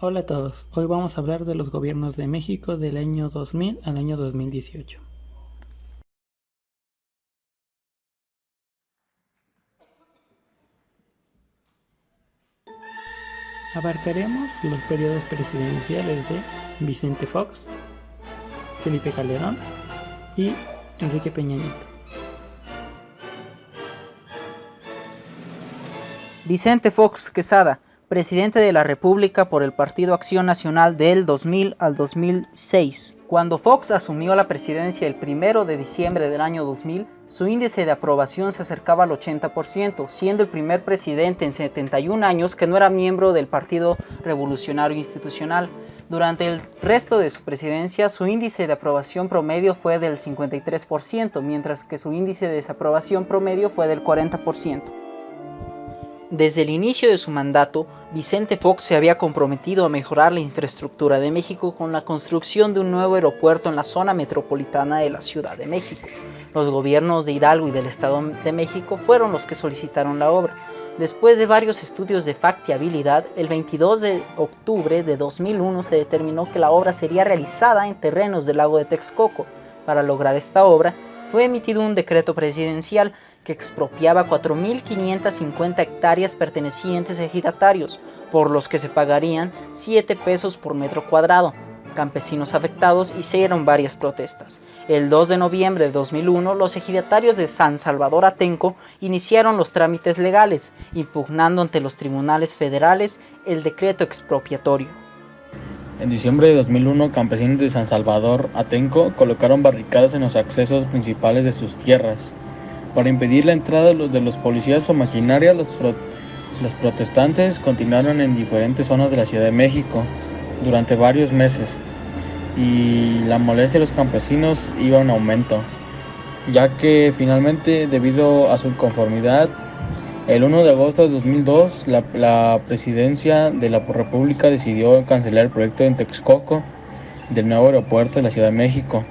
Hola a todos, hoy vamos a hablar de los gobiernos de México del año 2000 al año 2018. Abarcaremos los periodos presidenciales de Vicente Fox, Felipe Calderón y Enrique Peña Nieto. Vicente Fox Quesada, presidente de la República por el Partido Acción Nacional del 2000 al 2006. Cuando Fox asumió la presidencia el 1 de diciembre del año 2000, su índice de aprobación se acercaba al 80%, siendo el primer presidente en 71 años que no era miembro del Partido Revolucionario Institucional. Durante el resto de su presidencia, su índice de aprobación promedio fue del 53%, mientras que su índice de desaprobación promedio fue del 40%. Desde el inicio de su mandato, Vicente Fox se había comprometido a mejorar la infraestructura de México con la construcción de un nuevo aeropuerto en la zona metropolitana de la Ciudad de México. Los gobiernos de Hidalgo y del Estado de México fueron los que solicitaron la obra. Después de varios estudios de factibilidad, el 22 de octubre de 2001 se determinó que la obra sería realizada en terrenos del lago de Texcoco. Para lograr esta obra, fue emitido un decreto presidencial que expropiaba 4.550 hectáreas pertenecientes a ejidatarios, por los que se pagarían 7 pesos por metro cuadrado. Campesinos afectados hicieron varias protestas. El 2 de noviembre de 2001, los ejidatarios de San Salvador Atenco iniciaron los trámites legales, impugnando ante los tribunales federales el decreto expropiatorio. En diciembre de 2001, campesinos de San Salvador Atenco colocaron barricadas en los accesos principales de sus tierras. Para impedir la entrada de los policías o maquinaria, los protestantes continuaron en diferentes zonas de la Ciudad de México durante varios meses, y la molestia de los campesinos iba en aumento, ya que finalmente, debido a su inconformidad, el 1 de agosto de 2002, la presidencia de la República decidió cancelar el proyecto en Texcoco del nuevo aeropuerto de la Ciudad de México.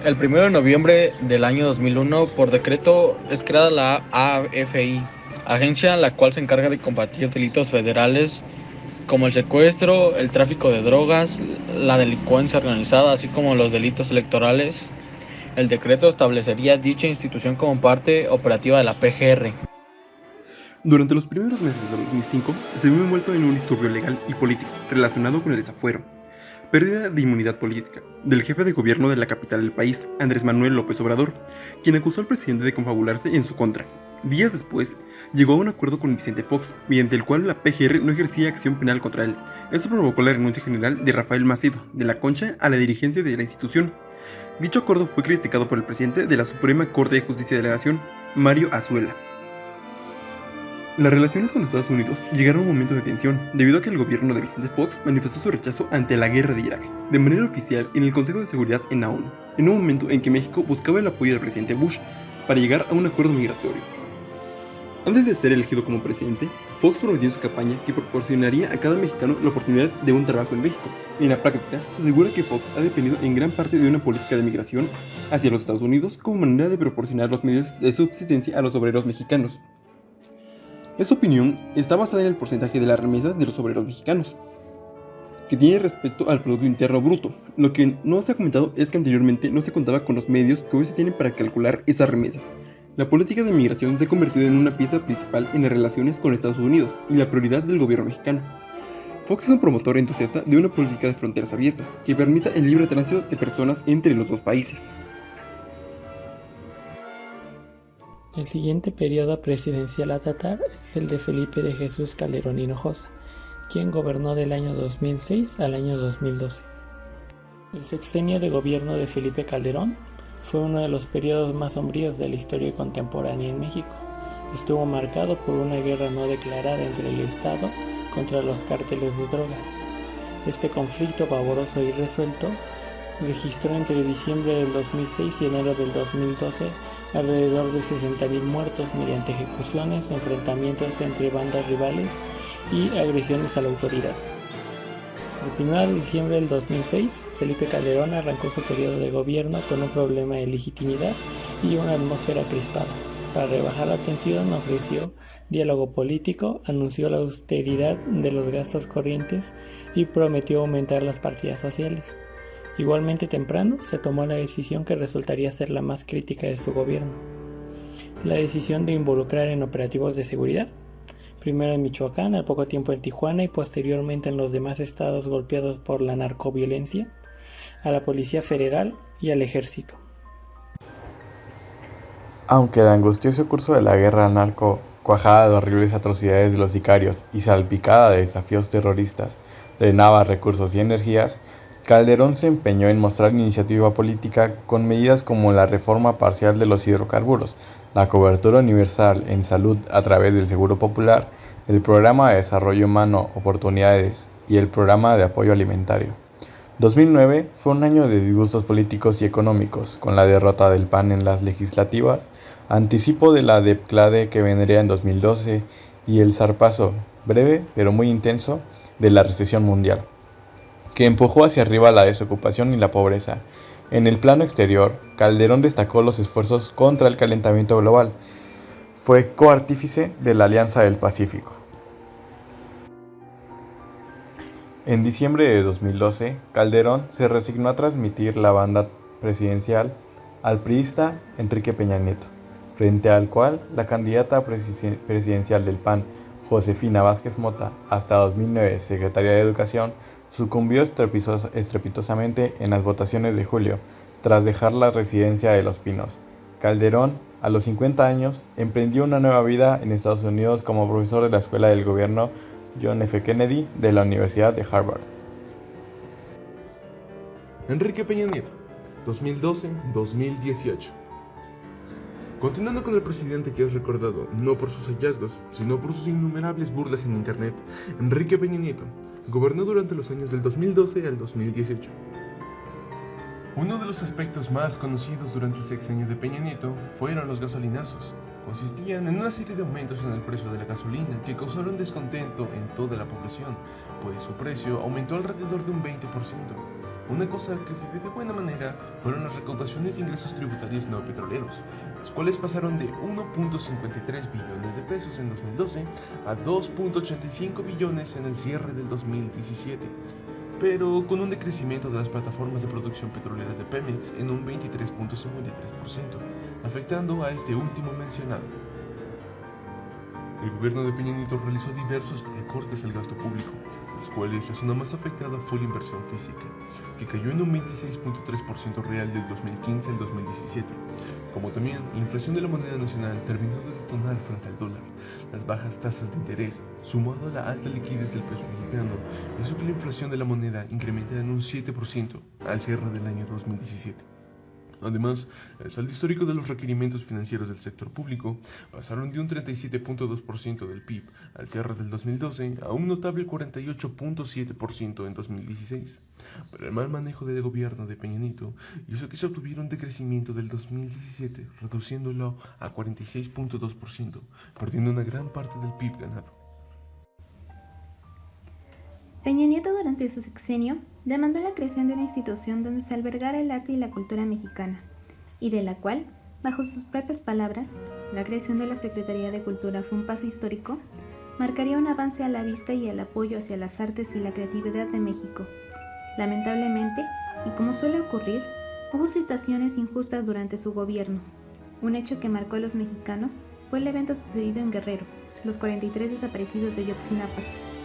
El 1 de noviembre del año 2001, por decreto, es creada la AFI, agencia la cual se encarga de combatir delitos federales como el secuestro, el tráfico de drogas, la delincuencia organizada, así como los delitos electorales. El decreto establecería dicha institución como parte operativa de la PGR. Durante los primeros meses de 2005, se vio envuelto en un disturbio legal y político relacionado con el desafuero, pérdida de inmunidad política del jefe de gobierno de la capital del país, Andrés Manuel López Obrador, quien acusó al presidente de confabularse en su contra. Días después, llegó a un acuerdo con Vicente Fox, mediante el cual la PGR no ejercía acción penal contra él. Esto provocó la renuncia general de Rafael Macedo, de la Concha, a la dirigencia de la institución. Dicho acuerdo fue criticado por el presidente de la Suprema Corte de Justicia de la Nación, Mario Azuela. Las relaciones con Estados Unidos llegaron a un momento de tensión, debido a que el gobierno de Vicente Fox manifestó su rechazo ante la guerra de Irak, de manera oficial en el Consejo de Seguridad en la ONU, en un momento en que México buscaba el apoyo del presidente Bush para llegar a un acuerdo migratorio. Antes de ser elegido como presidente, Fox prometió en su campaña que proporcionaría a cada mexicano la oportunidad de un trabajo en México. En la práctica, se asegura que Fox ha dependido en gran parte de una política de migración hacia los Estados Unidos como manera de proporcionar los medios de subsistencia a los obreros mexicanos. Esta opinión está basada en el porcentaje de las remesas de los obreros mexicanos, que tiene respecto al Producto Interno Bruto. Lo que no se ha comentado es que anteriormente no se contaba con los medios que hoy se tienen para calcular esas remesas. La política de migración se ha convertido en una pieza principal en las relaciones con Estados Unidos y la prioridad del gobierno mexicano. Fox es un promotor entusiasta de una política de fronteras abiertas que permita el libre tránsito de personas entre los dos países. El siguiente periodo presidencial a tratar es el de Felipe de Jesús Calderón Hinojosa, quien gobernó del año 2006 al año 2012. El sexenio de gobierno de Felipe Calderón fue uno de los periodos más sombríos de la historia contemporánea en México. Estuvo marcado por una guerra no declarada entre el Estado contra los cárteles de droga. Este conflicto pavoroso y resuelto registró entre diciembre del 2006 y enero del 2012 alrededor de 60.000 muertos mediante ejecuciones, enfrentamientos entre bandas rivales y agresiones a la autoridad. El 1 de diciembre del 2006, Felipe Calderón arrancó su periodo de gobierno con un problema de legitimidad y una atmósfera crispada. Para rebajar la tensión ofreció diálogo político, anunció la austeridad de los gastos corrientes y prometió aumentar las partidas sociales. Igualmente temprano se tomó la decisión que resultaría ser la más crítica de su gobierno, la decisión de involucrar en operativos de seguridad, primero en Michoacán, al poco tiempo en Tijuana y posteriormente en los demás estados golpeados por la narcoviolencia, a la Policía Federal y al Ejército. Aunque el angustioso curso de la guerra al narco, cuajada de horribles atrocidades de los sicarios y salpicada de desafíos terroristas, drenaba recursos y energías, Calderón se empeñó en mostrar iniciativa política con medidas como la reforma parcial de los hidrocarburos, la cobertura universal en salud a través del Seguro Popular, el Programa de Desarrollo Humano Oportunidades y el Programa de Apoyo Alimentario. 2009 fue un año de disgustos políticos y económicos, con la derrota del PAN en las legislativas, anticipo de la debacle que vendría en 2012 y el zarpazo, breve pero muy intenso, de la recesión mundial, que empujó hacia arriba la desocupación y la pobreza. En el plano exterior, Calderón destacó los esfuerzos contra el calentamiento global. Fue coartífice de la Alianza del Pacífico. En diciembre de 2012, Calderón se resignó a transmitir la banda presidencial al priista Enrique Peña Nieto, frente al cual la candidata presidencial del PAN, Josefina Vázquez Mota, hasta 2009 secretaria de Educación, sucumbió estrepitosamente en las votaciones de julio, tras dejar la residencia de Los Pinos. Calderón, a los 50 años, emprendió una nueva vida en Estados Unidos como profesor de la Escuela del Gobierno John F. Kennedy de la Universidad de Harvard. Enrique Peña Nieto, 2012-2018. Continuando con el presidente que es recordado no por sus hallazgos, sino por sus innumerables burlas en internet, Enrique Peña Nieto gobernó durante los años del 2012 al 2018. Uno de los aspectos más conocidos durante el sexenio de Peña Nieto fueron los gasolinazos. Consistían en una serie de aumentos en el precio de la gasolina que causaron descontento en toda la población, pues su precio aumentó alrededor de un 20%. Una cosa que se ve de buena manera fueron las recaudaciones de ingresos tributarios no petroleros, las cuales pasaron de 1.53 billones de pesos en 2012 a 2.85 billones en el cierre del 2017, pero con un decrecimiento de las plataformas de producción petroleras de Pemex en un 23.53%, afectando a este último mencionado. El gobierno de Peña Nieto realizó diversos recortes al gasto público, los cuales la zona más afectada fue la inversión física, que cayó en un 26.3% real del 2015 al 2017, como también la inflación de la moneda nacional terminó de detonar frente al dólar. Las bajas tasas de interés, sumado a la alta liquidez del peso mexicano, hizo que la inflación de la moneda incrementara en un 7% al cierre del año 2017. Además, el saldo histórico de los requerimientos financieros del sector público pasaron de un 37.2% del PIB al cierre del 2012 a un notable 48.7% en 2016. Pero el mal manejo del gobierno de Peña Nieto hizo que se obtuviera un decrecimiento del 2017, reduciéndolo a 46.2%, perdiendo una gran parte del PIB ganado. Peña Nieto durante su sexenio demandó la creación de una institución donde se albergara el arte y la cultura mexicana, y de la cual, bajo sus propias palabras, la creación de la Secretaría de Cultura fue un paso histórico, marcaría un avance a la vista y el apoyo hacia las artes y la creatividad de México. Lamentablemente, y como suele ocurrir, hubo situaciones injustas durante su gobierno. Un hecho que marcó a los mexicanos fue el evento sucedido en Guerrero, los 43 desaparecidos de Yotzinapa,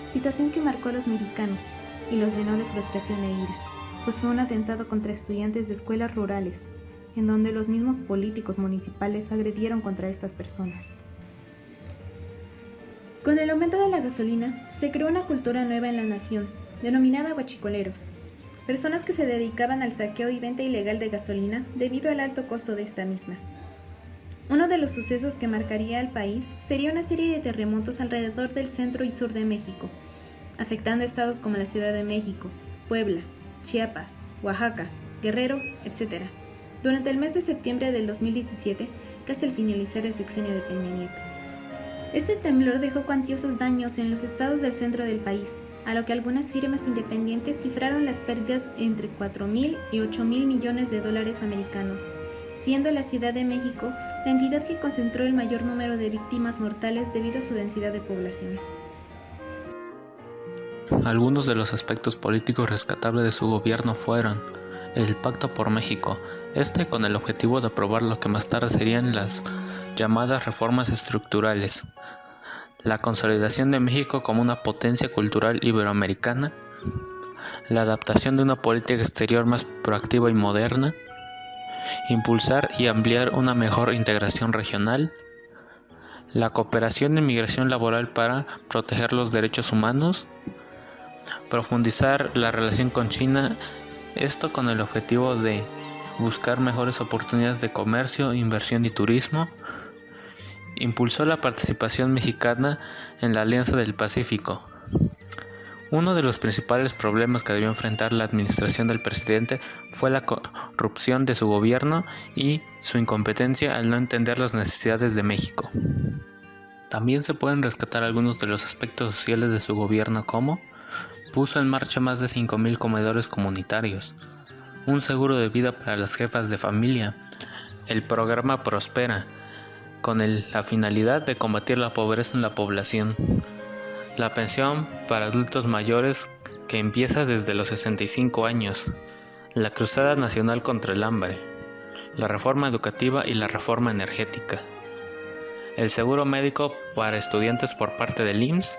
situación que marcó a los mexicanos y los llenó de frustración e ira, pues fue un atentado contra estudiantes de escuelas rurales, en donde los mismos políticos municipales agredieron contra estas personas. Con el aumento de la gasolina, se creó una cultura nueva en la nación, denominada huachicoleros, personas que se dedicaban al saqueo y venta ilegal de gasolina debido al alto costo de esta misma. Uno de los sucesos que marcaría al país sería una serie de terremotos alrededor del centro y sur de México, afectando estados como la Ciudad de México, Puebla, Chiapas, Oaxaca, Guerrero, etc. Durante el mes de septiembre del 2017, casi al finalizar el sexenio de Peña Nieto. Este temblor dejó cuantiosos daños en los estados del centro del país, a lo que algunas firmas independientes cifraron las pérdidas entre 4.000 y 8.000 millones de dólares americanos, siendo la Ciudad de México la entidad que concentró el mayor número de víctimas mortales debido a su densidad de población. Algunos de los aspectos políticos rescatables de su gobierno fueron el Pacto por México, con el objetivo de aprobar lo que más tarde serían las llamadas reformas estructurales, la consolidación de México como una potencia cultural iberoamericana, la adaptación de una política exterior más proactiva y moderna, impulsar y ampliar una mejor integración regional, la cooperación en migración laboral para proteger los derechos humanos, profundizar la relación con China, con el objetivo de buscar mejores oportunidades de comercio, inversión y turismo. Impulsó la participación mexicana en la Alianza del Pacífico. Uno de los principales problemas que debió enfrentar la administración del presidente fue la corrupción de su gobierno y su incompetencia al no entender las necesidades de México. También se pueden rescatar algunos de los aspectos sociales de su gobierno, como puso en marcha más de 5,000 comedores comunitarios, un seguro de vida para las jefas de familia, el programa Prospera, con la finalidad de combatir la pobreza en la población, la pensión para adultos mayores que empieza desde los 65 años, la Cruzada Nacional contra el Hambre, la reforma educativa y la reforma energética, el seguro médico para estudiantes por parte del IMSS,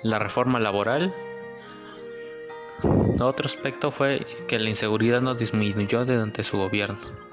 la reforma laboral. Otro aspecto fue que la inseguridad no disminuyó durante su gobierno.